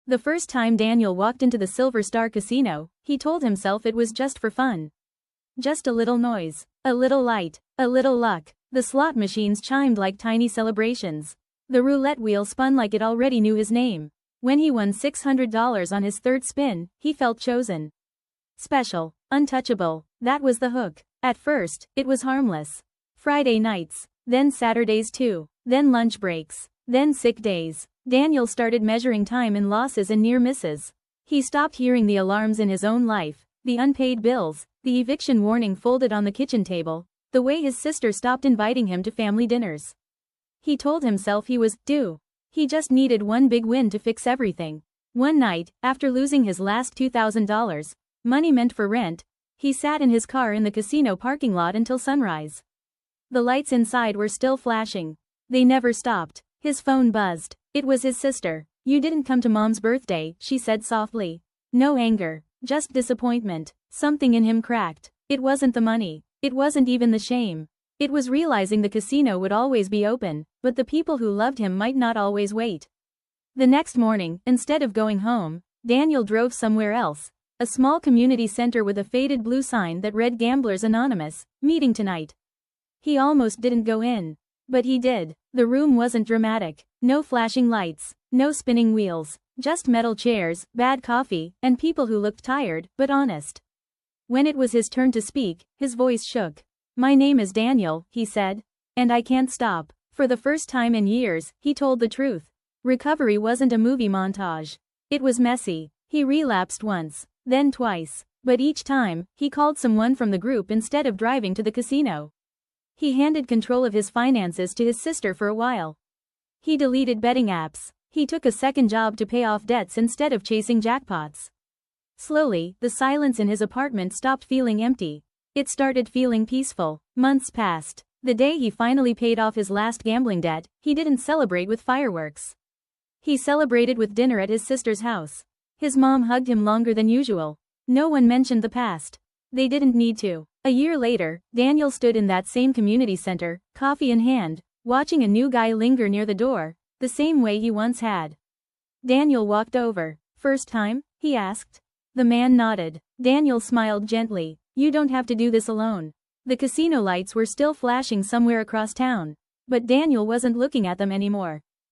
The first time Daniel walked into the Silver Star Casino, he told himself it was just for fun. Just a little noise, a little light, a little luck. The slot machines chimed like tiny celebrations. The roulette wheel spun like it already knew his name. When he won $600 on his third spin, he felt chosen. Special, untouchable, that was the hook. At first, it was harmless. Friday nights, then Saturdays too, then lunch breaks, then sick days. Daniel started measuring time in losses and near misses. He stopped hearing the alarms in his own life, the unpaid bills, the eviction warning folded on the kitchen table, the way his sister stopped inviting him to family dinners. He told himself he was due. He just needed one big win to fix everything. One night, after losing his last $2,000, money meant for rent, he sat in his car in the casino parking lot until sunrise. The lights inside were still flashing. They never stopped. His phone buzzed. It was his sister. "You didn't come to Mom's birthday," she said softly. No anger, just disappointment. Something in him cracked. It wasn't the money. It wasn't even the shame. It was realizing the casino would always be open, but the people who loved him might not always wait. The next morning, instead of going home, Daniel drove somewhere else. A small community center with a faded blue sign that read Gamblers Anonymous, meeting tonight. He almost didn't go in. But he did. The room wasn't dramatic. No flashing lights, no spinning wheels, just metal chairs, bad coffee, and people who looked tired, but honest. When it was his turn to speak, his voice shook. "My name is Daniel," he said. "And I can't stop." For the first time in years, he told the truth. Recovery wasn't a movie montage. It was messy. He relapsed once, then twice. But each time, he called someone from the group instead of driving to the casino. He handed control of his finances to his sister for a while. He deleted betting apps. He took a second job to pay off debts instead of chasing jackpots. Slowly, the silence in his apartment stopped feeling empty. It started feeling peaceful. Months passed. The day he finally paid off his last gambling debt, he didn't celebrate with fireworks. He celebrated with dinner at his sister's house. His mom hugged him longer than usual. No one mentioned the past. They didn't need to. A year later, Daniel stood in that same community center, coffee in hand, watching a new guy linger near the door, the same way he once had. Daniel walked over. "First time?" he asked. The man nodded. Daniel smiled gently. "You don't have to do this alone." The casino lights were still flashing somewhere across town. But Daniel wasn't looking at them anymore.